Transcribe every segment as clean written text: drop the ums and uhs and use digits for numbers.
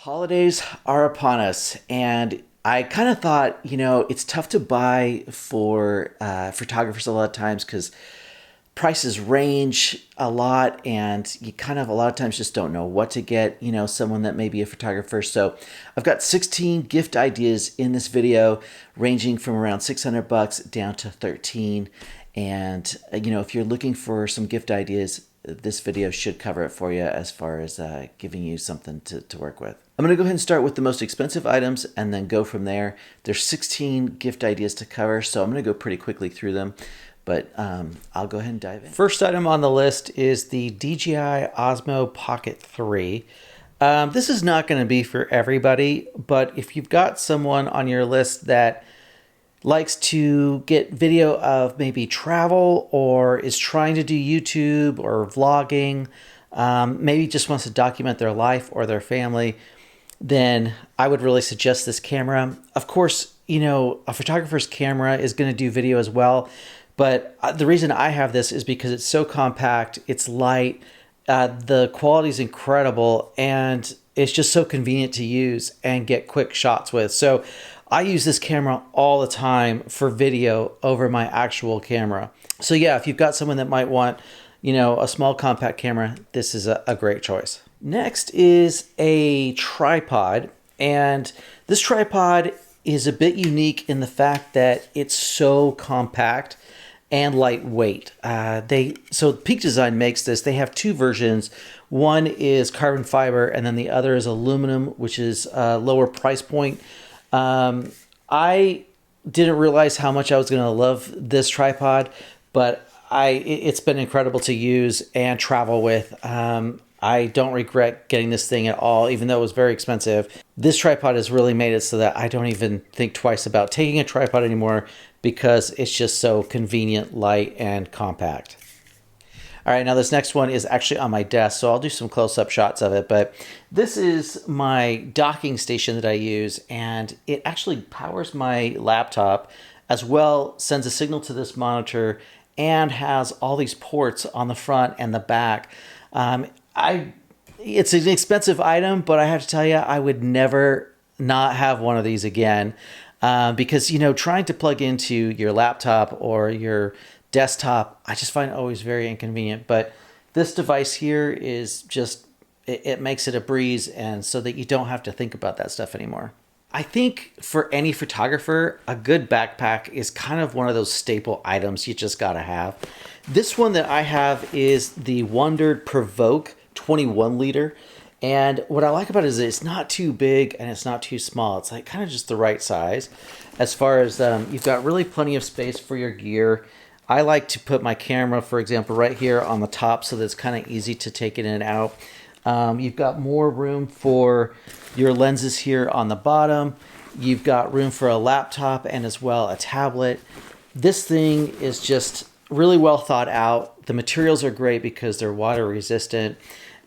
Holidays are upon us, and I kind of thought, it's tough to buy for photographers a lot of times because prices range a lot, and you kind of a lot of times just don't know what to get, someone that may be a photographer. So I've got 16 gift ideas in this video, ranging from around 600 bucks down to 13. And, if you're looking for some gift ideas, this video should cover it for you as far as giving you something to work with. I'm going to go ahead and start with the most expensive items and then go from there. There's 16 gift ideas to cover, so I'm going to go pretty quickly through them, but I'll go ahead and dive in. First item on the list is the DJI Osmo Pocket 3. This is not going to be for everybody, but if you've got someone on your list that likes to get video of maybe travel or is trying to do YouTube or vlogging, maybe just wants to document their life or their family, then I would really suggest this camera. Of course, a photographer's camera is going to do video as well, but the reason I have this is because it's so compact, it's light, the quality is incredible, and it's just so convenient to use and get quick shots with. So I use this camera all the time for video over my actual camera. So yeah, if you've got someone that might want, a small compact camera, this is a great choice. Next is a tripod, and this tripod is a bit unique in the fact that it's so compact and lightweight. So Peak Design makes this. They have two versions. One is carbon fiber, and then the other is aluminum, which is a lower price point. I didn't realize how much I was going to love this tripod, but it's been incredible to use and travel with. I don't regret getting this thing at all, even though it was very expensive. This tripod has really made it so that I don't even think twice about taking a tripod anymore because it's just so convenient, light, and compact. All right, now this next one is actually on my desk, so I'll do some close-up shots of it, but this is my docking station that I use, and it actually powers my laptop, as well sends a signal to this monitor, and has all these ports on the front and the back. It's an expensive item, but I have to tell you, I would never not have one of these again, because, trying to plug into your laptop or your desktop, I just find it always very inconvenient. But this device here is just, it makes it a breeze, and so that you don't have to think about that stuff anymore. I think for any photographer, a good backpack is kind of one of those staple items you just gotta have. This one that I have is the Wondered Provoke 21 liter. And what I like about it is it's not too big and it's not too small. It's like kind of just the right size. As far as you've got really plenty of space for your gear. I like to put my camera, for example, right here on the top so that it's kind of easy to take it in and out. You've got more room for your lenses here on the bottom. You've got room for a laptop and as well a tablet. This thing is just really well thought out. The materials are great because they're water resistant.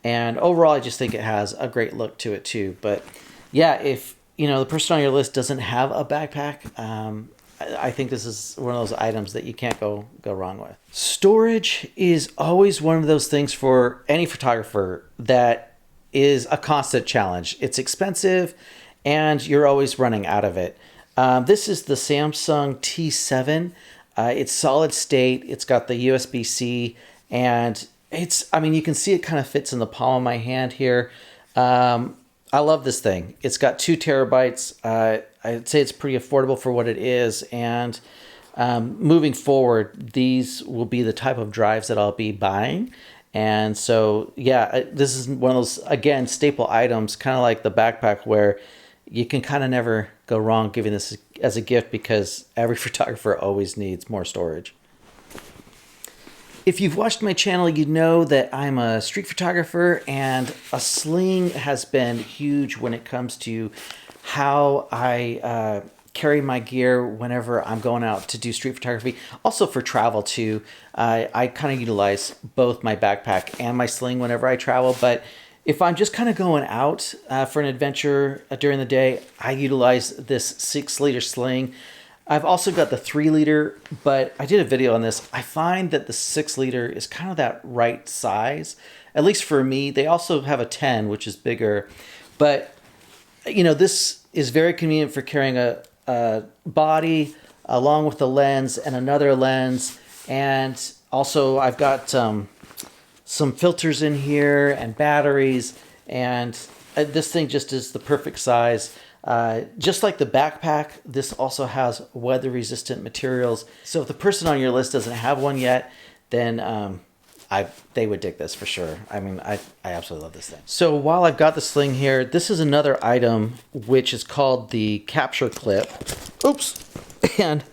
And overall, I just think it has a great look to it too. But yeah, if the person on your list doesn't have a backpack, I think this is one of those items that you can't go wrong with. Storage is always one of those things for any photographer that is a constant challenge. It's expensive and you're always running out of it. This is the Samsung T7. It's solid state. It's got the USB-C, and you can see it kind of fits in the palm of my hand here. I love this thing. It's got 2 terabytes. I'd say it's pretty affordable for what it is. And moving forward, these will be the type of drives that I'll be buying. And so, yeah, this is one of those, again, staple items, kind of like the backpack, where you can kind of never go wrong giving this as a gift because every photographer always needs more storage. If you've watched my channel, you know that I'm a street photographer, and a sling has been huge when it comes to how I carry my gear whenever I'm going out to do street photography. Also for travel too. I kind of utilize both my backpack and my sling whenever I travel, but if I'm just kind of going out for an adventure during the day, I utilize this 6-liter sling. I've also got the 3-liter, but I did a video on this. I find that the 6-liter is kind of that right size, at least for me. They also have a 10, which is bigger, but this is very convenient for carrying a body along with the lens and another lens. And also I've got some filters in here and batteries, and this thing just is the perfect size. Just like the backpack, this also has weather resistant materials. So if the person on your list doesn't have one yet, then they would dig this for sure. I mean, I absolutely love this thing. So while I've got the Sling here, this is another item which is called the capture clip. Oops. And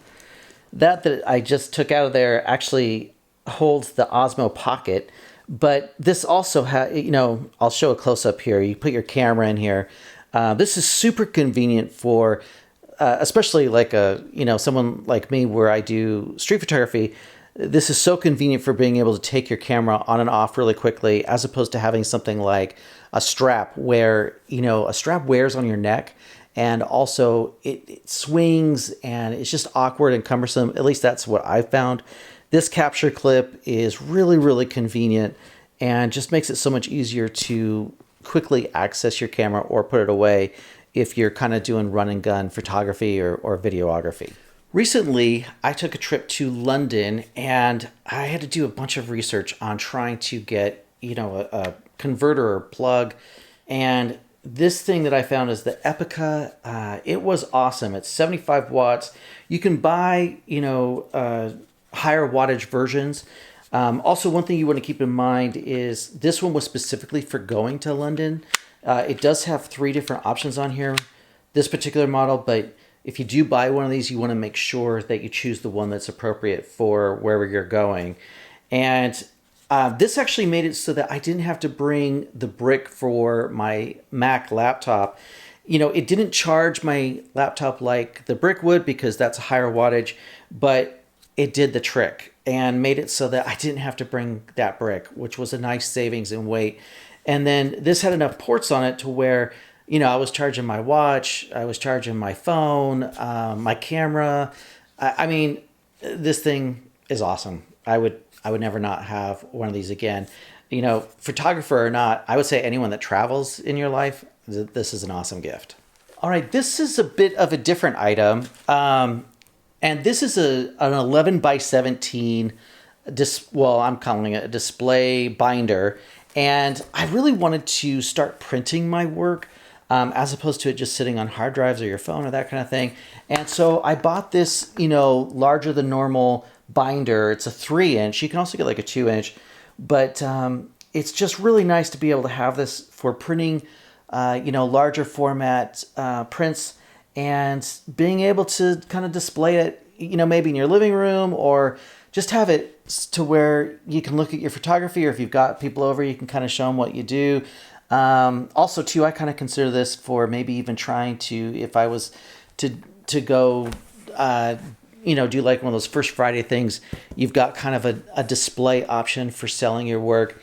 that I just took out of there actually holds the Osmo Pocket. But this also has, I'll show a close up here. You put your camera in here. This is super convenient for, especially like someone like me where I do street photography. This is so convenient for being able to take your camera on and off really quickly, as opposed to having something like a strap where, a strap wears on your neck, and also it swings and it's just awkward and cumbersome. At least that's what I've found. This capture clip is really, really convenient and just makes it so much easier to quickly access your camera or put it away if you're kind of doing run and gun photography or videography. Recently, I took a trip to London and I had to do a bunch of research on trying to get, a converter or plug. And this thing that I found is the Epica. It was awesome. It's 75 watts. You can buy, higher wattage versions. Also, one thing you want to keep in mind is this one was specifically for going to London. It does have 3 different options on here, this particular model, but if you do buy one of these, you want to make sure that you choose the one that's appropriate for wherever you're going. And this actually made it so that I didn't have to bring the brick for my Mac laptop. It didn't charge my laptop like the brick would because that's a higher wattage, but it did the trick and made it so that I didn't have to bring that brick, which was a nice savings in weight. And then this had enough ports on it to where, I was charging my watch, I was charging my phone, my camera. I mean, this thing is awesome. I would never not have one of these again. Photographer or not, I would say anyone that travels in your life, this is an awesome gift. All right, this is a bit of a different item. And this is an 11 by 17, I'm calling it a display binder. And I really wanted to start printing my work as opposed to it just sitting on hard drives or your phone or that kind of thing. And so I bought this, larger than normal binder. It's a 3-inch. You can also get like a 2-inch. But it's just really nice to be able to have this for printing, larger format prints, and being able to kind of display it, maybe in your living room, or just have it to where you can look at your photography, or if you've got people over, you can kind of show them what you do. Also, too, I kind of consider this for maybe even trying to, if I was to go, do like one of those First Friday things, you've got kind of a display option for selling your work.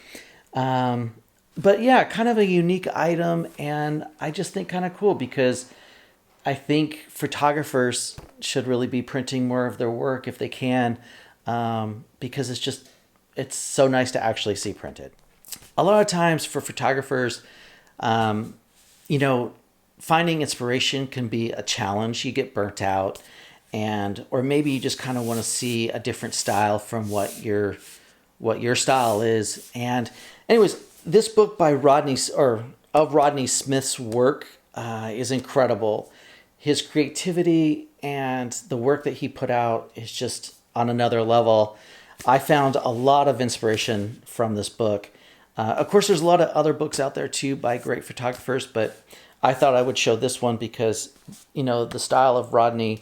But yeah, kind of a unique item, and I just think kind of cool because I think photographers should really be printing more of their work if they can, because it's so nice to actually see printed. A lot of times for photographers, finding inspiration can be a challenge. You get burnt out, or maybe you just kind of want to see a different style from what your style is. And anyways, this book by Rodney Smith's work is incredible. His creativity and the work that he put out is just on another level. I found a lot of inspiration from this book. Of course, there's a lot of other books out there too by great photographers, but I thought I would show this one because, the style of Rodney's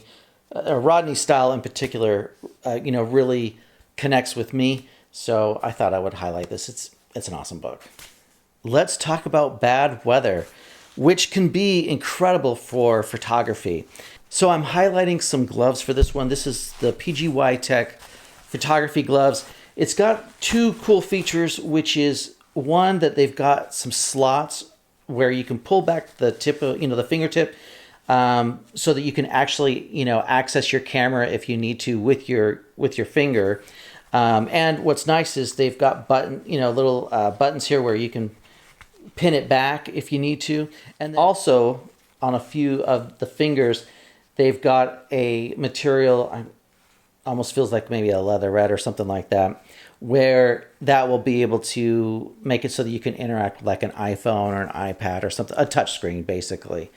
style in particular, really connects with me. So I thought I would highlight this. It's an awesome book. Let's talk about bad weather, which can be incredible for photography. So I'm highlighting some gloves for this one. This is the PGY Tech photography gloves. It's got 2 cool features, which is one, that they've got some slots where you can pull back the tip of, the fingertip, so that you can actually, access your camera if you need to with your finger. And what's nice is they've got buttons here where you can pin it back if you need to. And also on a few of the fingers, they've got a material, almost feels like maybe a leatherette or something like that, where that will be able to make it so that you can interact with like an iPhone or an iPad or something, a touch screen basically.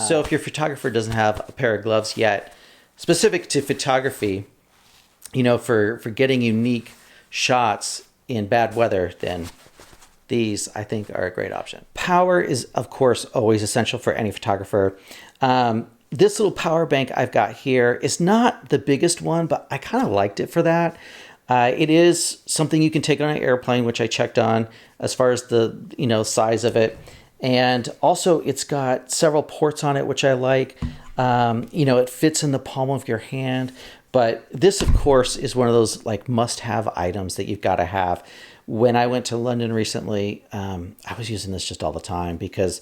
So if your photographer doesn't have a pair of gloves yet, specific to photography, you know, for getting unique shots in bad weather, then these I think are a great option. Power is of course always essential for any photographer. This little power bank I've got here is not the biggest one, but I kind of liked it for that. It is something you can take on an airplane, which I checked on as far as the, you know, size of it. And also it's got several ports on it, which I like. You know, it fits in the palm of your hand. But this, of course, is one of those like must-have items that you've got to have. When I went to London recently, I was using this just all the time because,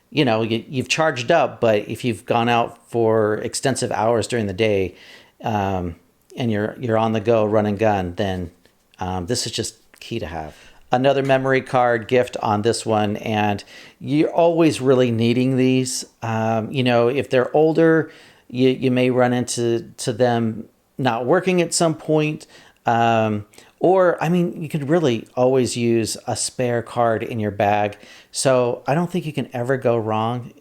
you know, you've charged up, but if you've gone out for extensive hours during the day, and you're on the go, run and gun, then this is just key to have. Another memory card gift on this one, and you're always really needing these. You know, if they're older, you may run into them not working at some point. Or, I mean, you could really always use a spare card in your bag. So I don't think you can ever go wrong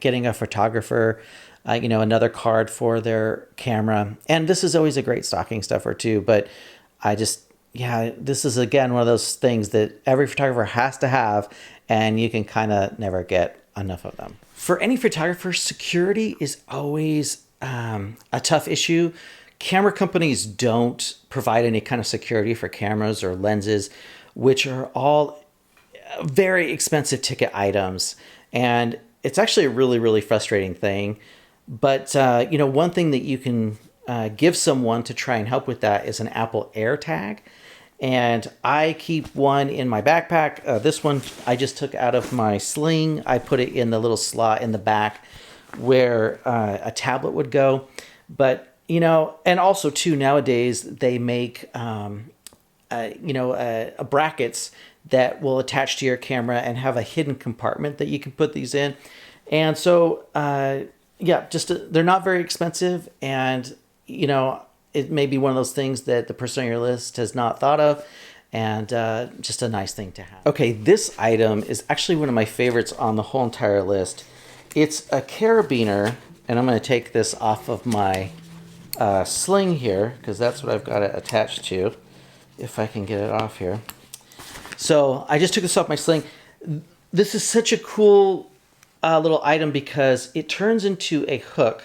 getting a photographer, you know, another card for their camera. And this is always a great stocking stuffer too. But I just, yeah, this is again one of those things that every photographer has to have, and you can kind of never get enough of them. For any photographer, security is always a tough issue. Camera companies don't provide any kind of security for cameras or lenses, which are all very expensive ticket items. And it's actually a really, really frustrating thing. But, you know, one thing that you can give someone to try and help with that is an Apple AirTag. And I keep one in my backpack. This one I just took out of my Sling. I put it in the little slot in the back where a tablet would go. But, you know, and also too, nowadays they make, you know, brackets that will attach to your camera and have a hidden compartment that you can put these in. And so, yeah, just they're not very expensive, and, you know, it may be one of those things that the person on your list has not thought of, and just a nice thing to have. Okay, this item is actually one of my favorites on the whole entire list. It's a carabiner, and I'm going to take this off of my Sling here, because that's what I've got it attached to, if I can get it off here. So I just took this off my Sling. This is such a cool little item because it turns into a hook.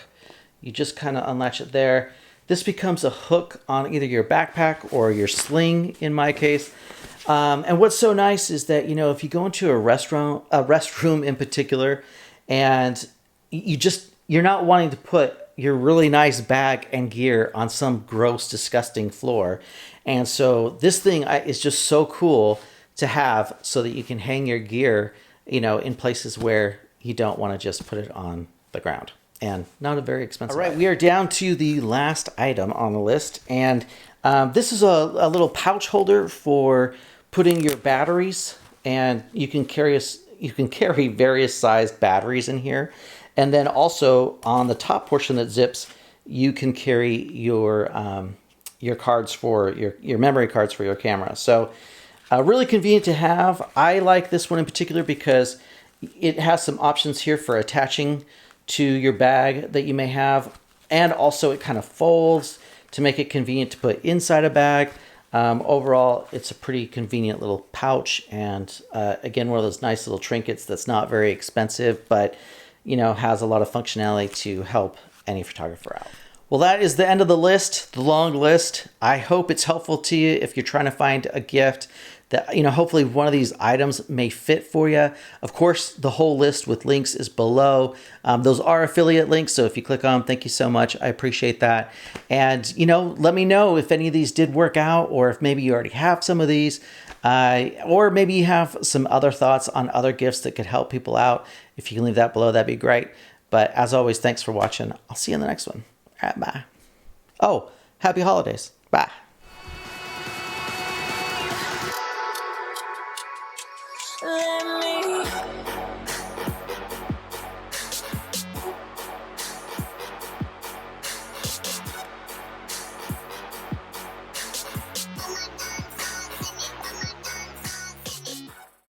You just kind of unlatch it there. This becomes a hook on either your backpack or your Sling in my case. And what's so nice is that, you know, if you go into a restroom in particular, and you're not wanting to put your really nice bag and gear on some gross, disgusting floor. And so this thing is just so cool to have so that you can hang your gear, you know, in places where you don't want to just put it on the ground. And not a very expensive item. All right, we are down to the last item on the list. And this is a little pouch holder for putting your batteries. And you can carry various sized batteries in here. And then also on the top portion that zips, you can carry your cards for your memory cards for your camera. So really convenient to have. I like this one in particular because it has some options here for attaching to your bag that you may have. And also it kind of folds to make it convenient to put inside a bag. Overall, it's a pretty convenient little pouch. And again, one of those nice little trinkets that's not very expensive, but you know, has a lot of functionality to help any photographer out. Well, that is the end of the list, the long list. I hope it's helpful to you if you're trying to find a gift that, you know, hopefully one of these items may fit for you. Of course, the whole list with links is below. Those are affiliate links, so if you click on them, thank you so much. I appreciate that. And, you know, let me know if any of these did work out, or if maybe you already have some of these, or maybe you have some other thoughts on other gifts that could help people out. If you can leave that below, that'd be great. But as always, thanks for watching. I'll see you in the next one. All right, bye. Oh, happy holidays. Bye.